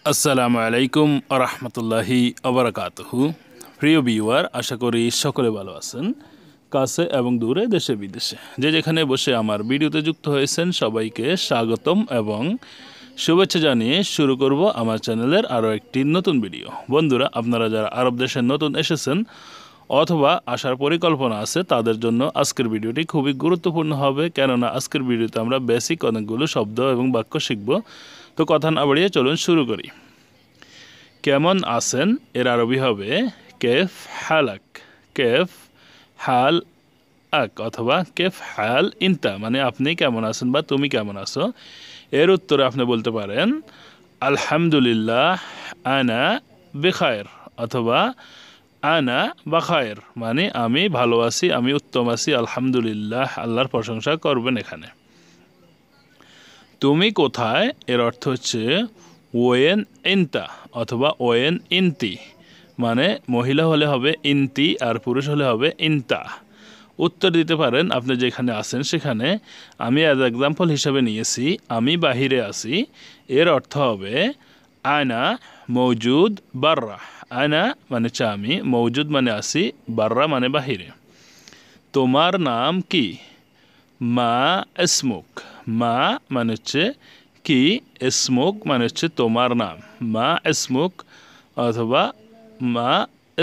আসসালামু আলাইকুম আরহামতুল্লাহি আবরাকাতুহু। প্রিয় ভিউয়ার, আশা করি সকলে ভালো আছেন। কাছে এবং দূরে, দেশে বিদেশে যে যেখানে বসে আমার ভিডিওতে যুক্ত হয়েছেন সবাইকে স্বাগতম এবং শুভেচ্ছা জানিয়ে শুরু করব আমার চ্যানেলের আরও একটি নতুন ভিডিও। বন্ধুরা, আপনারা যারা আরব দেশে নতুন এসেছেন অথবা আসার পরিকল্পনা আছে তাদের জন্য আজকের ভিডিওটি খুবই গুরুত্বপূর্ণ হবে, কেননা আজকের ভিডিওতে আমরা বেসিক অনেকগুলো শব্দ এবং বাক্য শিখব। তো কথা না বাড়িয়ে চলুন শুরু করি। কেমন আছেন এর আরবি হবে কেফ হালাক। কেফ হাল আক অথবা কেফ হাল ইনতা, মানে আপনি কেমন আছেন বা তুমি কেমন আছো। এর উত্তরে আপনি বলতে পারেন আলহামদুলিল্লাহ আনা বেখায়ের অথবা আনা বাখায়ের, মানে আমি ভালো আছি, আমি উত্তম আছি, আলহামদুলিল্লাহ, আল্লাহর প্রশংসা করবেন এখানে। তুমি কোথায় এর অর্থ হচ্ছে ওয়েন ইনতা অথবা ওয়েন ইনতি, মানে মহিলা হলে হবে ইনতি আর পুরুষ হলে হবে ইনতা। উত্তর দিতে পারেন আপনি যেখানে আছেন সেখানে। আমি অ্যাজ এক্সাম্পল হিসাবে নিয়েছি আমি বাহিরে আছি, এর অর্থ হবে আয়না মৌজুদ বাররা। আয়না মানে হচ্ছে আমি, মৌজুদ মানে আছি, বাররা মানে বাহিরে। তোমার নাম কি? মা ইসমুক। মা মানে হচ্ছে কি, ইসমুক মানে হচ্ছে তোমার নাম। মা ইসমুক অথবা মা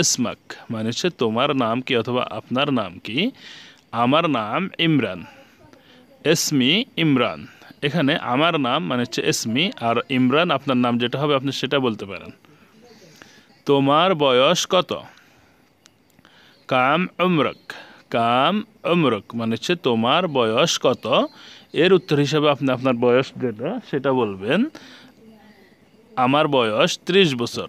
ইসমাক মানে হচ্ছে তোমার নাম কি অথবা আপনার নাম কি। আমার নাম ইমরান। ইসমি ইমরান। এখানে আমার নাম মানে হচ্ছে ইসমি, আর ইমরান আপনার নাম যেটা হবে আপনি সেটা বলতে পারেন। তোমার বয়স কত? কাম উমরক। কাম উমরক মানে হচ্ছে তোমার বয়স কত। এর উত্তর হিসাবে আপনি আপনার বয়স যেটা সেটা বলবেন। আমার বয়স 30 বছর।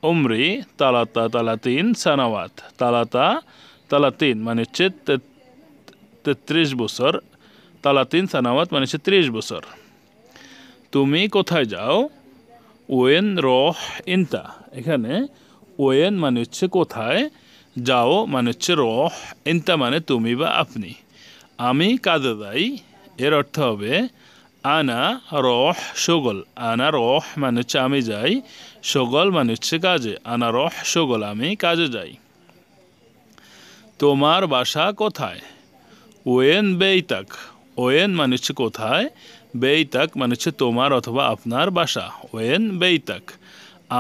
উমরি তালাতা তালাতিন সানাওয়াত। তালাতা তালাতিন মানে হচ্ছে 33 বছর। তালাতিন সানাওয়াত মানে হচ্ছে 30 বছর। তুমি কোথায় যাও? ওয়েন রহ ইনতা। এখানে ওয়েন মানে হচ্ছে কোথায়, যাও মানে হচ্ছে রহ, ইনতা মানে তুমি বা আপনি। আমি কাজে যাই, এর অর্থ হবে আনা রহ শগল। আনা রহ মানে হচ্ছে আমি যাই, শগল মানে হচ্ছে কাজে। আনা রহ শগল, আমি কাজে যাই। তোমার বাসা কোথায়? ওয়েন বেইতাক। ওয়েন মানে হচ্ছে কোথায়, বেইতাক মানে হচ্ছে তোমার অথবা আপনার বাসা। ওয়েন বেইতাক।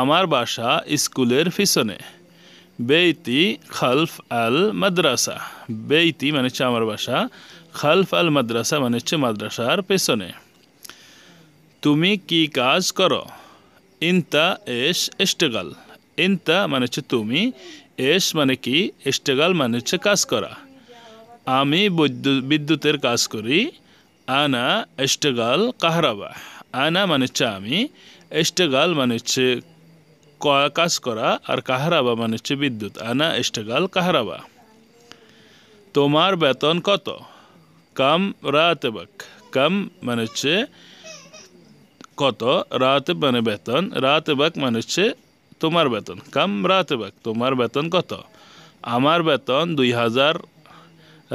আমার বাসা স্কুলের পিছনে। বেইতি খালফ আল মাদ্রাসা। বেইতি মানে হচ্ছে আমার বাসা, খালফ আল মাদ্রাসা মানে হচ্ছে মাদ্রাসার পেছনে। তুমি কি কাজ করো? ইনতা এশ ইস্তেগাল। ইনতা মানে হচ্ছে তুমি, এশ মানে কি, ইস্তেগাল মানে হচ্ছে কাজ করা। আমি বিদ্যুতের কাজ করি। আনা ইস্তেগাল কাহরাবা। আনা মানে হচ্ছে আমি, ইস্তেগাল মানে হচ্ছে কাজ করা, আর কাহরাবা মানে হচ্ছে বিদ্যুৎ। আনা ইস্তেগাল কাহরাবা। তোমার বেতন কত? কাম রাতেবাক। কাম মানে হচ্ছে কত, রাতেব মানে বেতন, রাতেবাক মানে হচ্ছে তোমার বেতন। কাম রাতেবাক, তোমার বেতন কত? আমার বেতন 2000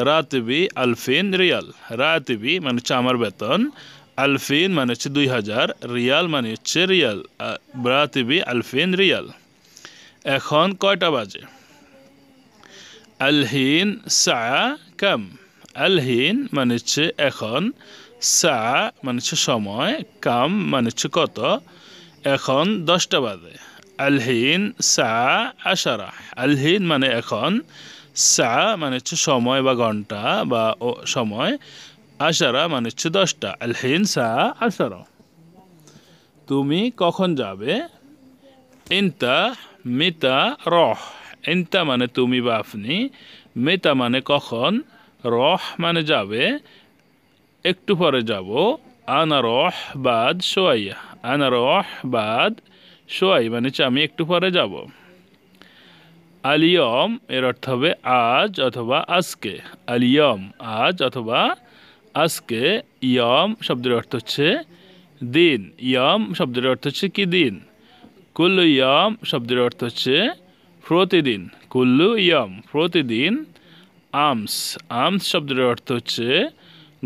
রাতেবি আলফিন রিয়াল। রাতেবি মানে হচ্ছে আমার বেতন, আলফিন মানে হচ্ছে 2000, রিয়াল মানে হচ্ছে রিয়াল। রাতেবি আলফিন রিয়াল। এখন কয়টা বাজে? আলহিন সা কাম। আলহিন মানে হচ্ছে এখন, সা মানে হচ্ছে সময়, কাম মানে হচ্ছে কত। এখন 10টা বাজে। আলহিন সা আশারা। আলহিন মানে এখন, সা মানে হচ্ছে সময় বা ঘন্টা বা সময়, আশারা মানে হচ্ছে 10টা। আলহিন সা আশারা। তুমি কখন যাবে? ইনতা মিতা রহ। ইনতা মানে তুমি বা আপনি, মিতা মানে কখন, রহ মানে যাবে, একটু পরে যাব। আনা রহ বাদ সোয়াইয়া। আনা রহ বাদ সোয়াই মানে হচ্ছে আমি একটু পরে যাব। আলিয়ম এর অর্থ হবে আজ অথবা আজকে। আলিয়ম আজ অথবা আজকে। ইয়ম শব্দের অর্থ হচ্ছে দিন। ইয়ম শব্দের অর্থ হচ্ছে কি, দিন। কুল্লু ইয়ম শব্দের অর্থ হচ্ছে প্রতিদিন। কুল্লু ইয়ম প্রতিদিন। আমস। আমস শব্দের অর্থ হচ্ছে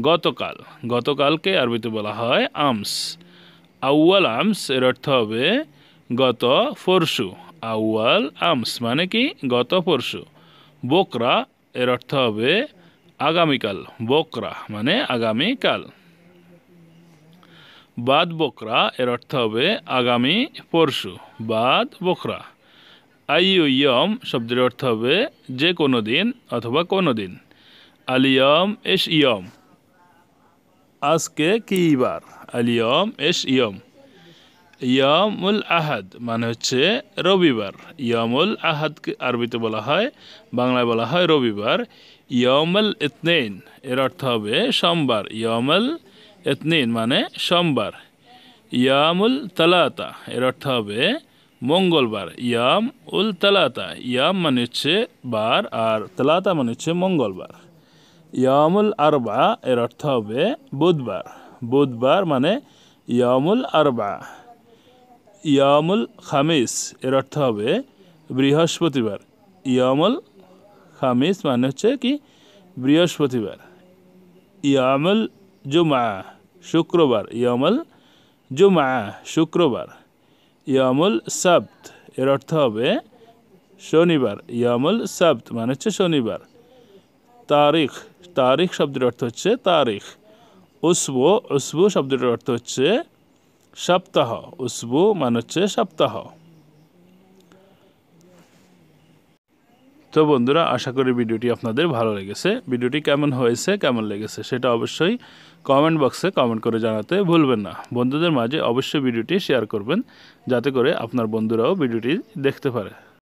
গতকাল। গতকালকে আরবিতে বলা হয় আমস। আউয়াল আমস এর অর্থ হবে গত পরশু। আউয়াল আমস মানে কি গত পরশু। বকরা এর অর্থ হবে আগামীকাল। বকরা মানে আগামীকাল। বাদ বকরা এর অর্থ হবে আগামী পরশু। বাদ বকরা। আইয়ু ইয়ম শব্দের অর্থ হবে যে কোনো দিন অথবা কোনো দিন। আলিয়ম এশ ইয়ম আজকে কি বার। আলিয়ম এশ ইয়ম। ইয়ামুল আহাদ মানে হচ্ছে রবিবার। ইয়ামুল আহাদকে আরবিতে বলা হয়, বাংলায় বলা হয় রবিবার। ইয়ামুল ইতনাইন এর অর্থ হবে সোমবার। ইয়ামুল ইতনাইন মানে সোমবার। ইয়ামুল তালাতা এর অর্থ হবে মঙ্গলবার। ইয়াম উল তালাতা, ইয়াম মানে হচ্ছে বার আর তালাতা মানে হচ্ছে মঙ্গলবার। ইয়ামুল আরবা এর অর্থ হবে বুধবার। বুধবার মানে ইয়ামুল আরবা। ইয়ামুল খামিস এর অর্থ হবে বৃহস্পতিবার। ইয়ামুল খামিস মানে হচ্ছে কি বৃহস্পতিবার। ইয়ামুল জুমা শুক্রবার। ইয়ামুল জুমা শুক্রবার। ইয়ামুল সাবত এর অর্থ হবে শনিবার। ইয়ামুল সাবত মানে হচ্ছে শনিবার। তারিখ, তারিখ শব্দের অর্থ হচ্ছে তারিখ। উসবু, উসবু শব্দের অর্থ হচ্ছে সপ্তাহ। উসবু মানে হচ্ছে সপ্তাহ। তো বন্ধুরা, আশা করি ভিডিওটি আপনাদের ভালো লেগেছে। ভিডিওটি কেমন হয়েছে, কেমন লেগেছে সেটা অবশ্যই কমেন্ট বক্সে কমেন্ট করে জানাতে ভুলবেন না। বন্ধুদের মাঝে অবশ্যই ভিডিওটি শেয়ার করবেন, যাতে করে আপনার বন্ধুরাও ভিডিওটি দেখতে পারে।